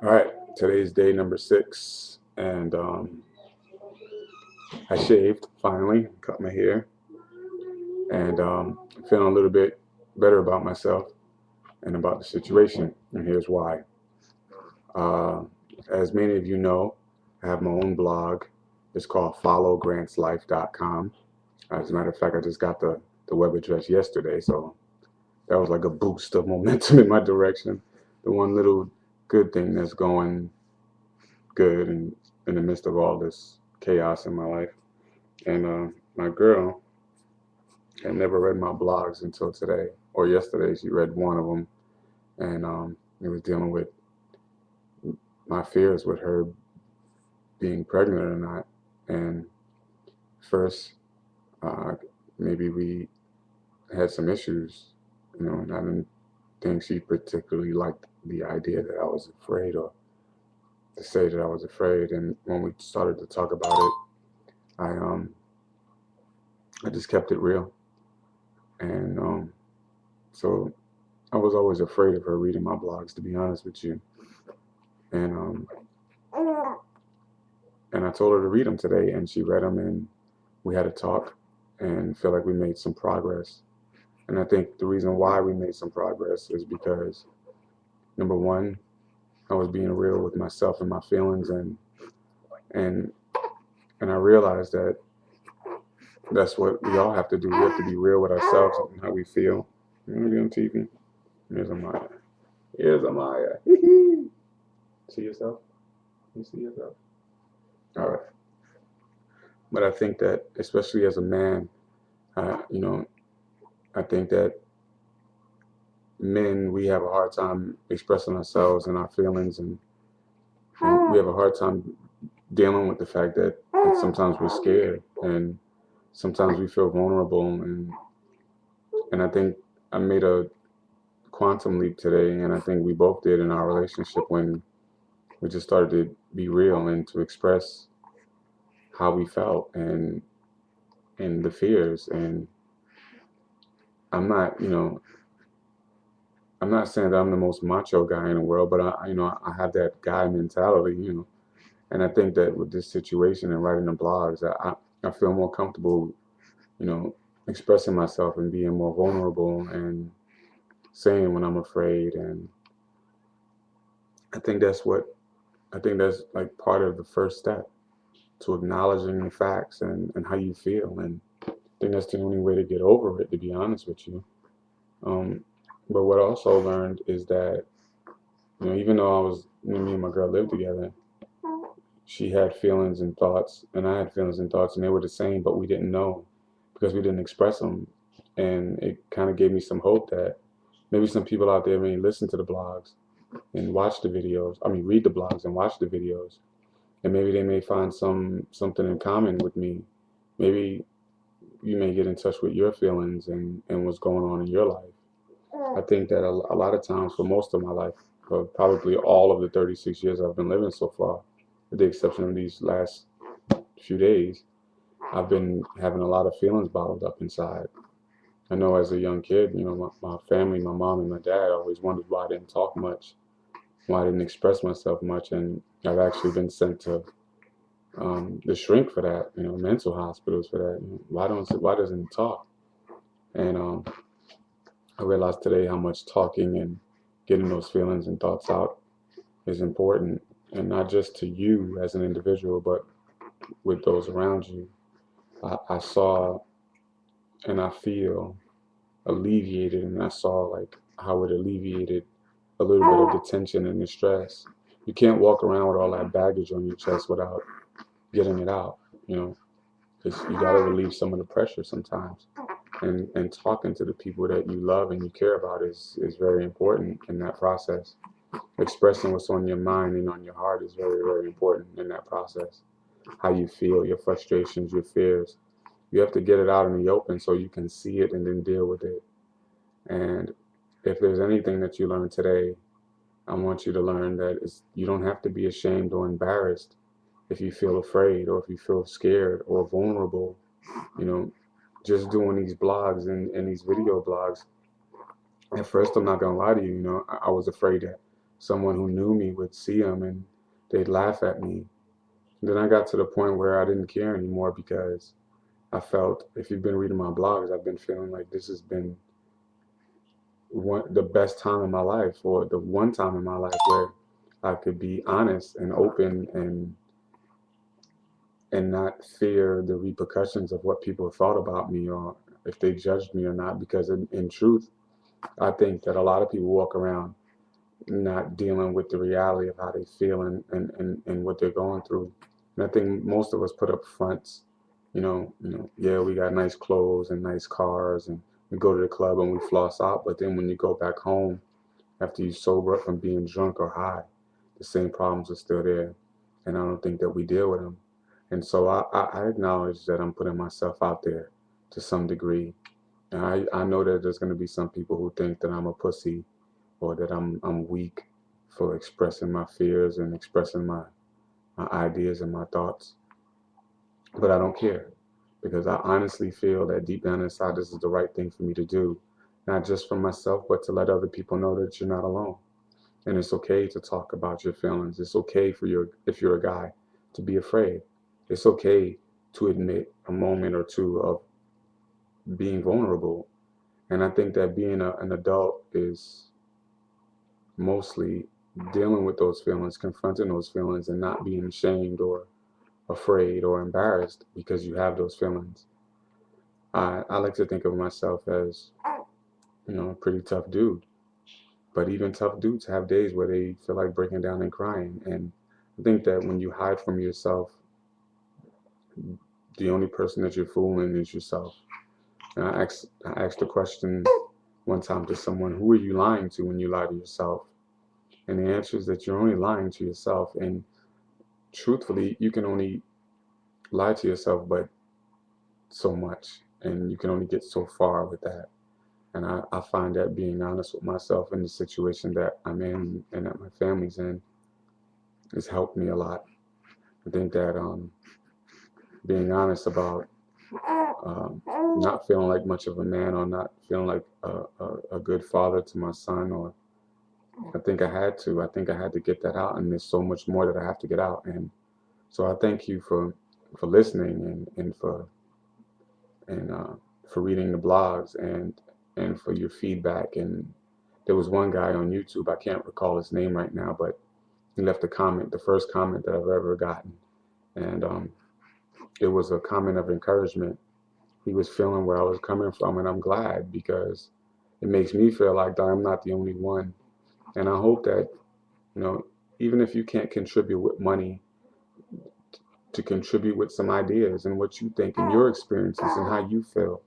All right, today's day number 6, and I shaved finally, cut my hair, and I'm feeling a little bit better about myself and about the situation. And here's why. Uh, as many of you know, I have my own blog. It's called followgrantslife.com. As a matter of fact, I just got the web address yesterday, so that was like a boost of momentum in my direction. The one little good thing that's going good in the midst of all this chaos in my life. And my girl had never read my blogs until today or yesterday. She read one of them, and it was dealing with my fears with her being pregnant or not. And first, uh, maybe we had some issues, and I didn't think she particularly liked the idea that I was afraid or to say that I was afraid. And when we started to talk about it, I um I just kept it real, and so I was always afraid of her reading my blogs, to be honest with you. And and I told her to read them today, and she read them, and we had a talk, and feel like we made some progress. And I think the reason why we made some progress is because number one, I was being real with myself and my feelings, and and I realized that that's what we all have to do. We have to be real with ourselves and how we feel. You want to be on TV? Here's Amaya. Here's Amaya. See yourself? You see yourself? All right. But I think that, especially as a man, you know, I think that men, we have a hard time expressing ourselves and our feelings, and we have a hard time dealing with the fact that sometimes we're scared and sometimes we feel vulnerable. And I think I made a quantum leap today, and I think we both did in our relationship when we just started to be real and to express how we felt and the fears. And I'm not, I'm not saying that I'm the most macho guy in the world, but I have that guy mentality. And I think that with this situation and writing the blogs, I feel more comfortable, you know, expressing myself and being more vulnerable and saying when I'm afraid. And I think I think that's like part of the first step to acknowledging the facts and how you feel. And I think that's the only way to get over it, to be honest with you. Um, but what I also learned is that, even though me and my girl lived together, she had feelings and thoughts, and I had feelings and thoughts, and they were the same, but we didn't know because we didn't express them. And it kind of gave me some hope that maybe some people out there may listen to the blogs and watch the videos. I mean, read the blogs and watch the videos, and maybe they may find something in common with me. Maybe you may get in touch with your feelings and what's going on in your life. I think that a lot of times, for most of my life, for probably all of the 36 years I've been living so far, with the exception of these last few days, I've been having a lot of feelings bottled up inside. I know as a young kid, my family, my mom and my dad always wondered why I didn't talk much, why I didn't express myself much, and I've actually been sent to the shrink for that, mental hospitals for that. Why doesn't he talk? And I realized today how much talking and getting those feelings and thoughts out is important, and not just to you as an individual, but with those around you. I saw and I feel alleviated, and I saw like how it alleviated a little bit of the tension and the stress. You can't walk around with all that baggage on your chest without getting it out, you know, because you got to relieve some of the pressure sometimes. And talking to the people that you love and you care about is very important in that process. Expressing what's on your mind and on your heart is very, very important in that process. How you feel, your frustrations, your fears. You have to get it out in the open so you can see it and then deal with it. And if there's anything that you learned today, I want you to learn that you don't have to be ashamed or embarrassed if you feel afraid or if you feel scared or vulnerable. You know, just doing these blogs and these video blogs. At first, I'm not gonna lie to you. I was afraid someone who knew me would see them and they'd laugh at me. And then I got to the point where I didn't care anymore because I felt, if you've been reading my blogs, I've been feeling like this has been the best time in my life, or the one time in my life where I could be honest and open and not fear the repercussions of what people thought about me or if they judged me or not. Because in truth, I think that a lot of people walk around not dealing with the reality of how they feel and what they're going through. And I think most of us put up fronts, yeah, we got nice clothes and nice cars and we go to the club and we floss out, but then when you go back home after you sober up from being drunk or high, the same problems are still there. And I don't think that we deal with them. And so I acknowledge that I'm putting myself out there to some degree. And I know that there's going to be some people who think that I'm a pussy or that I'm weak for expressing my fears and expressing my ideas and my thoughts. But I don't care because I honestly feel that deep down inside this is the right thing for me to do, not just for myself, but to let other people know that you're not alone. And it's okay to talk about your feelings. It's okay if you're a guy, to be afraid. It's okay to admit a moment or two of being vulnerable. And I think that being an adult is mostly dealing with those feelings, confronting those feelings, and not being ashamed or afraid or embarrassed because you have those feelings. I like to think of myself as, a pretty tough dude. But even tough dudes have days where they feel like breaking down and crying. And I think that when you hide from yourself, the only person that you're fooling is yourself. And I asked the question one time to someone, who are you lying to when you lie to yourself? And the answer is that you're only lying to yourself. And truthfully, you can only lie to yourself, but so much. And you can only get so far with that. And I find that being honest with myself in the situation that I'm in and that my family's in has helped me a lot. I think that being honest about um, not feeling like much of a man or not feeling like a good father to my son, or I think I had to. I think I had to get that out, and there's so much more that I have to get out. And so I thank you for listening and for reading the blogs and for your feedback. And there was one guy on YouTube, I can't recall his name right now, but he left a comment, the first comment that I've ever gotten, and it was a comment of encouragement. He was feeling where I was coming from, and I'm glad because it makes me feel like that I'm not the only one. And I hope that, you know, even if you can't contribute with money, to contribute with some ideas and what you think and your experiences and how you feel.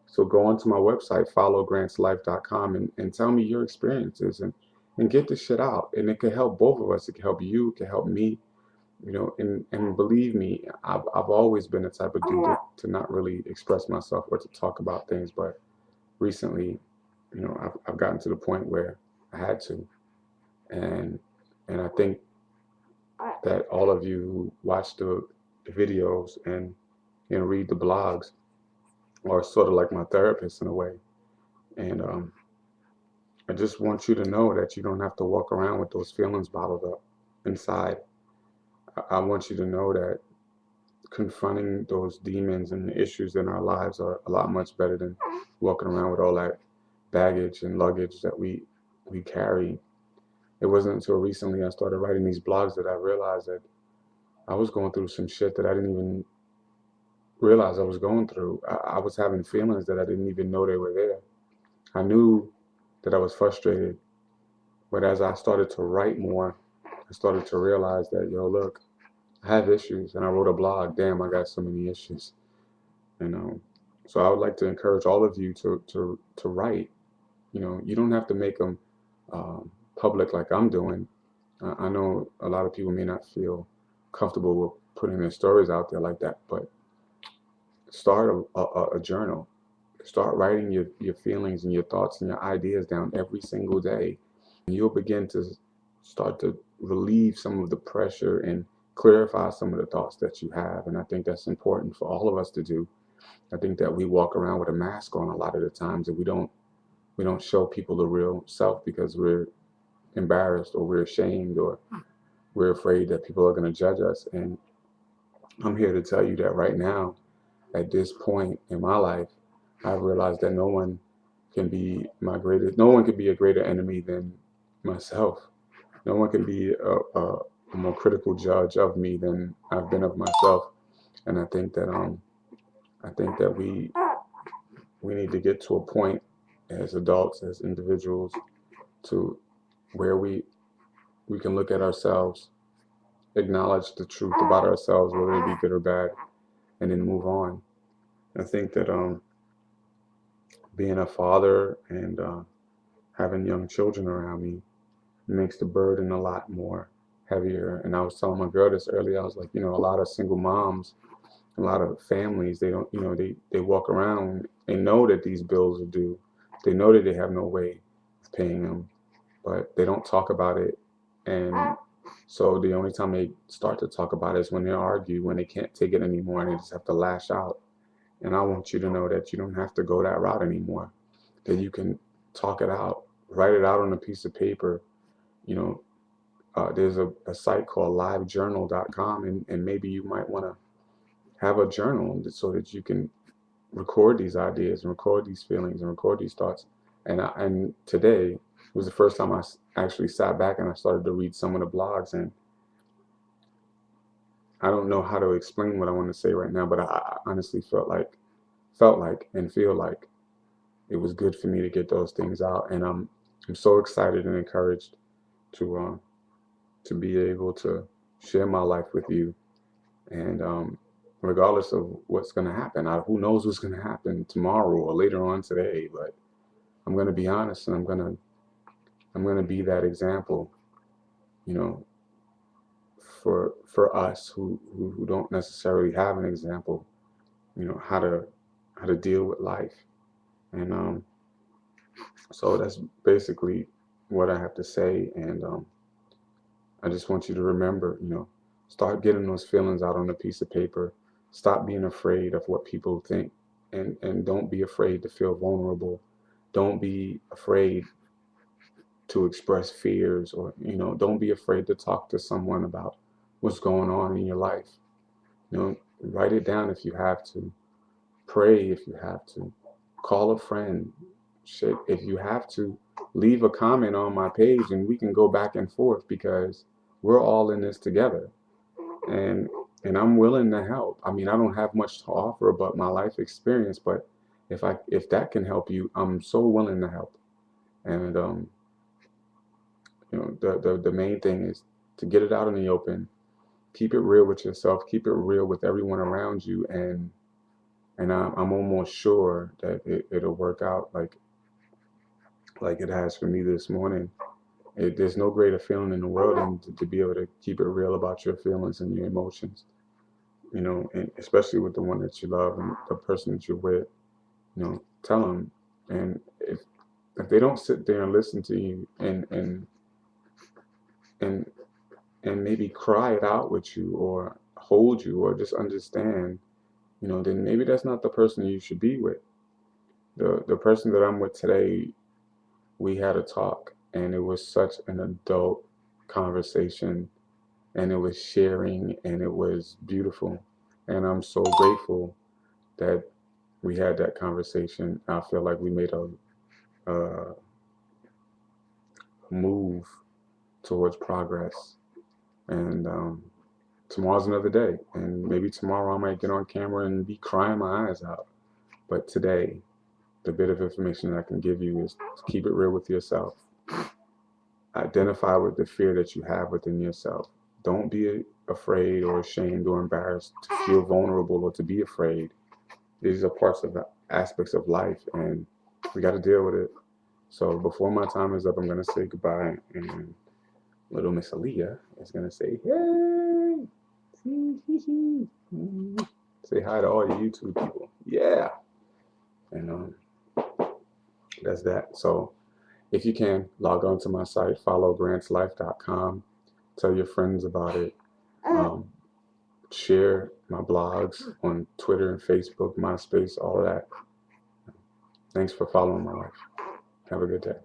So go onto my website, followgrantslife.com, and tell me your experiences and get this shit out. And it could help both of us. It could help you, it could help me, and believe me, I've always been the type of dude to not really express myself or to talk about things. But recently, I've gotten to the point where I had to. And I think that all of you who watch the videos and read the blogs are sort of like my therapist in a way. And I just want you to know that you don't have to walk around with those feelings bottled up inside. I want you to know that confronting those demons and issues in our lives are a lot much better than walking around with all that baggage and luggage that we carry. It wasn't until recently I started writing these blogs that I realized that I was going through some shit that I didn't even realize I was going through. I was having feelings that I didn't even know they were there. I knew that I was frustrated, but as I started to write more, I started to realize that, look, I have issues, and I wrote a blog. Damn, I got so many issues, you know. So I would like to encourage all of you to write. You don't have to make them public like I'm doing. I know a lot of people may not feel comfortable with putting their stories out there like that, but start a journal. Start writing your feelings and your thoughts and your ideas down every single day. And you'll begin to start to relieve some of the pressure and clarify some of the thoughts that you have. And I think that's important for all of us to do. I think that we walk around with a mask on a lot of the times, and we don't show people the real self because we're embarrassed, or we're ashamed, or we're afraid that people are going to judge us. And I'm here to tell you that right now, at this point in my life, I've realized that no one can be a greater enemy than myself. No one can be a more critical judge of me than I've been of myself. And I think that we need to get to a point as adults, as individuals, to where we can look at ourselves, acknowledge the truth about ourselves, whether it be good or bad, and then move on. I think that being a father and having young children around me makes the burden a lot more heavier. And I was telling my girl this earlier. I was like, a lot of single moms, a lot of families, they don't, they walk around, they know that these bills are due. They know that they have no way of paying them, but they don't talk about it. And so the only time they start to talk about it is when they argue, when they can't take it anymore and they just have to lash out. And I want you to know that you don't have to go that route anymore, that you can talk it out, write it out on a piece of paper. There's a site called livejournal.com, and maybe you might want to have a journal so that you can record these ideas and record these feelings and record these thoughts. And today was the first time I actually sat back and I started to read some of the blogs, and I don't know how to explain what I want to say right now, but I honestly felt like and feel like it was good for me to get those things out. And I'm so excited and encouraged to be able to share my life with you. And regardless of what's going to happen, who knows what's going to happen tomorrow or later on today, but I'm going to be honest, and I'm going to be that example, for us who don't necessarily have an example, how to deal with life. And so that's basically what I have to say. And I just want you to remember, start getting those feelings out on a piece of paper. Stop being afraid of what people think, and don't be afraid to feel vulnerable. Don't be afraid to express fears, or don't be afraid to talk to someone about what's going on in your life. Write it down if you have to. Pray if you have to. Call a friend. Shit, if you have to, leave a comment on my page and we can go back and forth, because we're all in this together. And I'm willing to help. I mean, I don't have much to offer but my life experience, but if that can help you, I'm so willing to help. And the main thing is to get it out in the open. Keep it real with yourself. Keep it real with everyone around you, and I'm almost sure that it'll work out like it has for me this morning. There's no greater feeling in the world than to be able to keep it real about your feelings and your emotions, and especially with the one that you love and the person that you're with. Tell them. And if they don't sit there and listen to you and maybe cry it out with you or hold you or just understand, then maybe that's not the person you should be with. The person that I'm with today, we had a talk, and it was such an adult conversation, and it was sharing, and it was beautiful. And I'm so grateful that we had that conversation. I feel like we made a move towards progress. And tomorrow's another day, and maybe tomorrow I might get on camera and be crying my eyes out. But today, the bit of information that I can give you is to keep it real with yourself. Identify with the fear that you have within yourself. Don't be afraid or ashamed or embarrassed to feel vulnerable or to be afraid. These are aspects of life, and we got to deal with it. So before my time is up, I'm going to say goodbye, and little Miss Aaliyah is going to say, hey, say hi to all you YouTube people. Yeah. And that's that. So if you can, log on to my site, followgrantslife.com. Tell your friends about it. Share my blogs on Twitter and Facebook, MySpace, all of that. Thanks for following my life. Have a good day.